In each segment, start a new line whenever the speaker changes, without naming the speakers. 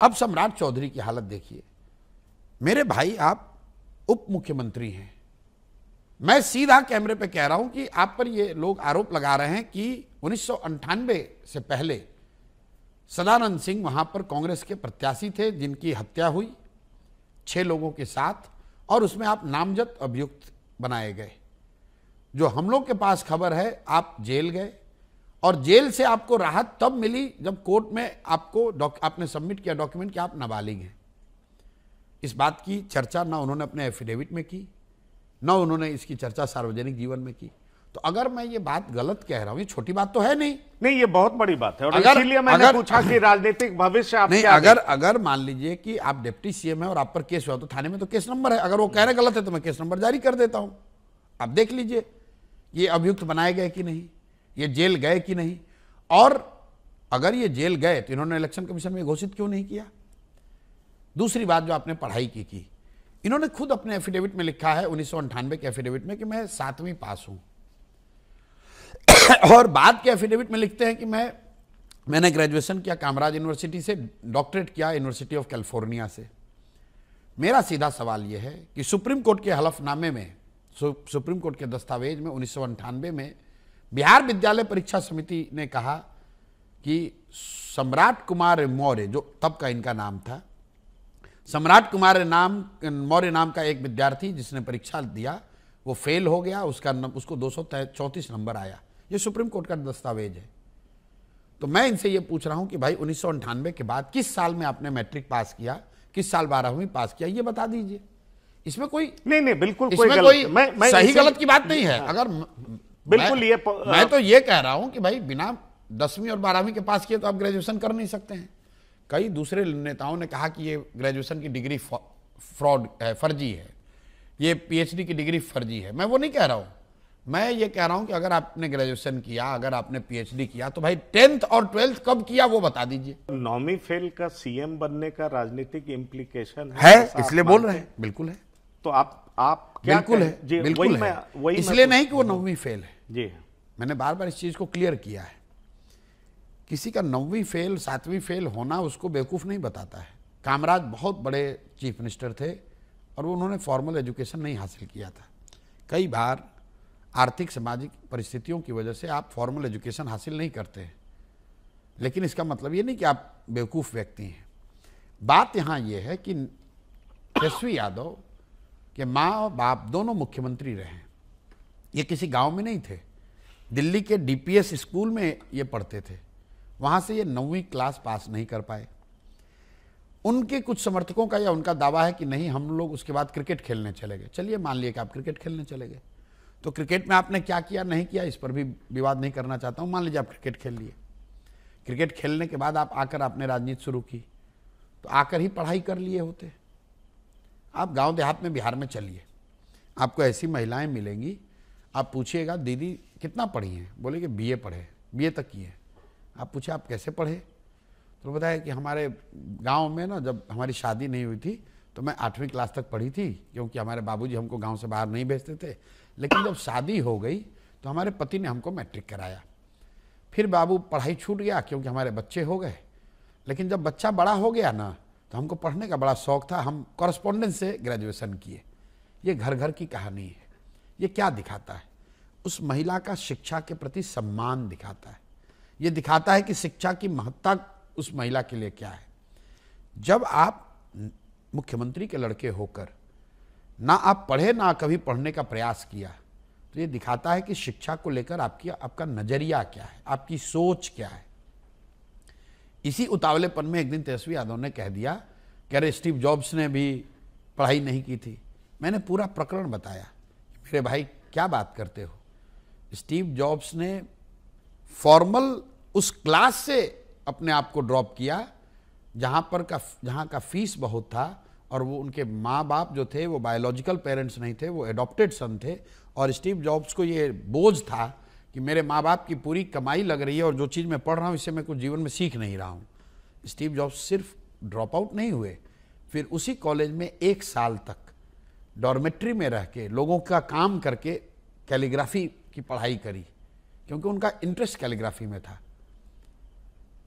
अब सम्राट चौधरी की हालत देखिए। मेरे भाई, आप उप मुख्यमंत्री हैं। मैं सीधा कैमरे पे कह रहा हूं कि आप पर ये लोग आरोप लगा रहे हैं कि 1998 से पहले सदानंद सिंह वहां पर कांग्रेस के प्रत्याशी थे जिनकी हत्या हुई 6 लोगों के साथ, और उसमें आप नामजद अभियुक्त बनाए गए। जो हम लोग के पास खबर है, आप जेल गए और जेल से आपको राहत तब मिली जब कोर्ट में आपने सबमिट किया डॉक्यूमेंट कि आप नाबालिग हैं। इस बात की चर्चा ना उन्होंने अपने एफिडेविट में की, ना उन्होंने इसकी चर्चा सार्वजनिक जीवन में की। तो अगर मैं ये बात गलत कह रहा हूं, ये छोटी बात तो है नहीं।
नहीं, ये बहुत बड़ी बात है और इसीलिए मैंने पूछा कि राजनीतिक भविष्य आप
नहीं,
क्या
अगर मान लीजिए कि आप डिप्टी सीएम है और आप पर केस हुआ तो थाने में तो केस नंबर है। अगर वो कह रहे गलत है तो मैं केस नंबर जारी कर देता हूं। आप देख लीजिए ये अभियुक्त बनाए गए कि नहीं, ये जेल गए कि नहीं, और अगर ये जेल गए तो इन्होंने इलेक्शन कमीशन में घोषित क्यों नहीं किया। दूसरी बात, जो आपने पढ़ाई की, इन्होंने खुद अपने एफिडेविट में लिखा है 1998 के एफिडेविट में कि मैं 7वीं पास हूं और बाद के एफिडेविट में लिखते हैं कि मैंने ग्रेजुएशन किया कामराज यूनिवर्सिटी से, डॉक्टरेट किया यूनिवर्सिटी ऑफ कैलिफोर्निया से। मेरा सीधा सवाल यह है कि सुप्रीम कोर्ट के हलफनामे में, सुप्रीम कोर्ट के दस्तावेज में 1998 में बिहार विद्यालय परीक्षा समिति ने कहा कि सम्राट कुमार मौर्य, जो तब का इनका नाम था, सम्राट कुमार मौर्य नाम का एक विद्यार्थी जिसने परीक्षा दिया वो फेल हो गया, उसको 234 नंबर आया। ये सुप्रीम कोर्ट का दस्तावेज है। तो मैं इनसे ये पूछ रहा हूं कि भाई 1998 के बाद किस साल में आपने मैट्रिक पास किया, किस साल 12वीं पास किया, ये बता दीजिए। इसमें कोई
नहीं, बिल्कुल
इसमें कोई सही गलत की बात नहीं है। अगर
बिल्कुल
मैं तो ये कह रहा हूं कि भाई बिना 10वीं और 12वीं के पास किए तो आप ग्रेजुएशन कर नहीं सकते हैं। कई दूसरे नेताओं ने कहा कि ये ग्रेजुएशन की डिग्री फ्रॉड है, फर्जी है, ये पीएचडी की डिग्री फर्जी है। मैं वो नहीं कह रहा हूं। मैं ये कह रहा हूं कि अगर आपने ग्रेजुएशन किया, अगर आपने पीएचडी किया, तो भाई 10th और 12th कब किया वो बता दीजिए।
9वीं फेल का सीएम बनने का राजनीतिक इम्प्लीकेशन
है, इसलिए बोल रहे हैं। बिल्कुल है।
तो आप क्या
बिल्कुल है, बिल्कुल है। इसलिए नहीं कि वो 9वीं फेल है।
जी,
मैंने बार बार इस चीज को क्लियर किया है। किसी का 9वीं फेल 7वीं फेल होना उसको बेवकूफ नहीं बताता है। कामराज बहुत बड़े चीफ मिनिस्टर थे और उन्होंने फॉर्मल एजुकेशन नहीं हासिल किया था। कई बार आर्थिक सामाजिक परिस्थितियों की वजह से आप फॉर्मल एजुकेशन हासिल नहीं करते हैं, लेकिन इसका मतलब ये नहीं कि आप बेवकूफ व्यक्ति हैं। बात यहां यह है कि तेजस्वी यादव के माँ और बाप दोनों मुख्यमंत्री रहे। ये किसी गांव में नहीं थे, दिल्ली के डीपीएस स्कूल में ये पढ़ते थे। वहां से ये 9वीं क्लास पास नहीं कर पाए। उनके कुछ समर्थकों का या उनका दावा है कि नहीं, हम लोग उसके बाद क्रिकेट खेलने चले गए। चलिए मान लिया कि आप क्रिकेट खेलने चले गए, तो क्रिकेट में आपने क्या किया नहीं किया इस पर भी विवाद नहीं करना चाहता हूं। मान लीजिए आप क्रिकेट खेल लिए, क्रिकेट खेलने के बाद आप आकर आपने राजनीति शुरू की, तो आकर ही पढ़ाई कर लिए होते। आप गांव देहात में बिहार में चलिए, आपको ऐसी महिलाएं मिलेंगी, आप पूछिएगा दीदी कितना पढ़ी हैं, बोलेगी बीए पढ़े, बीए तक की है। आप पूछे आप कैसे पढ़े, तो बताया कि हमारे गांव में ना जब हमारी शादी नहीं हुई थी तो मैं 8वीं क्लास तक पढ़ी थी, क्योंकि हमारे बाबूजी हमको गांव से बाहर नहीं भेजते थे। लेकिन जब शादी हो गई तो हमारे पति ने हमको मैट्रिक कराया। फिर बाबू पढ़ाई छूट गया क्योंकि हमारे बच्चे हो गए। लेकिन जब बच्चा बड़ा हो गया ना तो हमको पढ़ने का बड़ा शौक था, हम कॉरेस्पॉन्डेंस से ग्रेजुएशन किए। ये घर घर की कहानी है। ये क्या दिखाता है? उस महिला का शिक्षा के प्रति सम्मान दिखाता है। ये दिखाता है कि शिक्षा की महत्ता उस महिला के लिए क्या है। जब आप मुख्यमंत्री के लड़के होकर ना आप पढ़े ना कभी पढ़ने का प्रयास किया, तो ये दिखाता है कि शिक्षा को लेकर आपका नजरिया क्या है, आपकी सोच क्या है। इसी उतावलेपन में एक दिन तेजस्वी यादव ने कह दिया कि अरे स्टीव जॉब्स ने भी पढ़ाई नहीं की थी। मैंने पूरा प्रकरण बताया। मेरे भाई क्या बात करते हो, स्टीव जॉब्स ने फॉर्मल उस क्लास से अपने आप को ड्रॉप किया जहां का फीस बहुत था, और वो उनके माँ बाप जो थे वो बायोलॉजिकल पेरेंट्स नहीं थे, वो एडॉप्टेड सन थे। और स्टीव जॉब्स को ये बोझ था कि मेरे माँ बाप की पूरी कमाई लग रही है और जो चीज़ मैं पढ़ रहा हूँ इससे मैं कुछ जीवन में सीख नहीं रहा हूँ। स्टीव जॉब्स सिर्फ ड्रॉप आउट नहीं हुए, फिर उसी कॉलेज में 1 साल तक डॉर्मेट्री में रह के लोगों का काम करके कैलीग्राफी की पढ़ाई करी, क्योंकि उनका इंटरेस्ट कैलीग्राफी में था।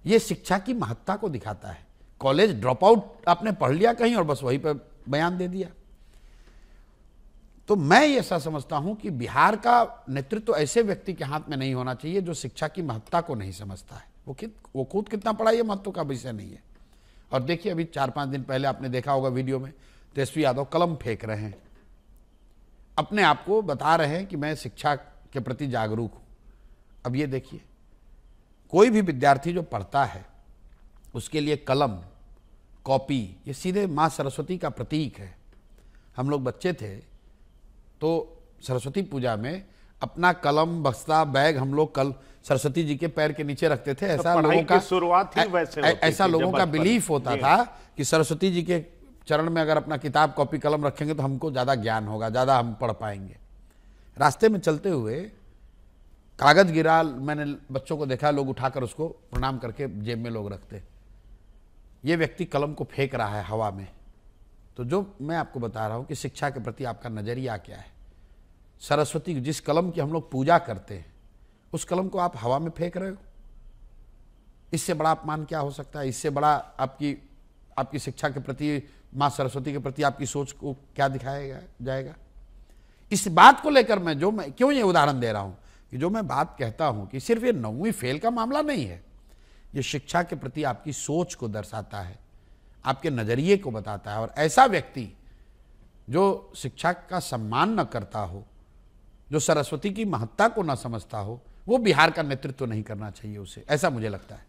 यह शिक्षा की महत्ता को दिखाता है। कॉलेज ड्रॉप आउट आपने पढ़ लिया कहीं और बस वहीं पर बयान दे दिया। तो मैं ये ऐसा समझता हूं कि बिहार का नेतृत्व ऐसे व्यक्ति के हाथ में नहीं होना चाहिए जो शिक्षा की महत्ता को नहीं समझता है। वो खुद कितना पढ़ा ये महत्व का विषय नहीं है। और देखिए अभी 4-5 दिन पहले आपने देखा होगा वीडियो में, तेजस्वी यादव कलम फेंक रहे हैं, अपने आप को बता रहे हैं कि मैं शिक्षा के प्रति जागरूक हूं। अब ये देखिए, कोई भी विद्यार्थी जो पढ़ता है उसके लिए कलम, कॉपी ये सीधे माँ सरस्वती का प्रतीक है। हम लोग बच्चे थे तो सरस्वती पूजा में अपना कलम, बस्ता, बैग हम लोग कल सरस्वती जी के पैर के नीचे रखते थे। ऐसा लोगों का
शुरुआत ही वैसे होती
ऐसा लोगों का बिलीफ होता था कि सरस्वती जी के चरण में अगर अपना किताब, कॉपी, कलम रखेंगे तो हमको ज़्यादा ज्ञान होगा, ज़्यादा हम पढ़ पाएंगे। रास्ते में चलते हुए कागज गिरा, मैंने बच्चों को देखा, लोग उठाकर उसको प्रणाम करके जेब में लोग रखते। ये व्यक्ति कलम को फेंक रहा है हवा में। तो जो मैं आपको बता रहा हूं कि शिक्षा के प्रति आपका नजरिया क्या है। सरस्वती जिस कलम की हम लोग पूजा करते हैं उस कलम को आप हवा में फेंक रहे हो। इससे बड़ा अपमान क्या हो सकता है? इससे बड़ा आपकी शिक्षा के प्रति, माँ सरस्वती के प्रति आपकी सोच को क्या दिखाया जाएगा? इस बात को लेकर मैं क्यों ये उदाहरण दे रहा हूं कि जो मैं बात कहता हूं कि सिर्फ ये 9वीं फेल का मामला नहीं है, ये शिक्षा के प्रति आपकी सोच को दर्शाता है, आपके नजरिए को बताता है। और ऐसा व्यक्ति जो शिक्षा का सम्मान न करता हो, जो सरस्वती की महत्ता को न समझता हो, वो बिहार का नेतृत्व नहीं करना चाहिए उसे, ऐसा मुझे लगता है।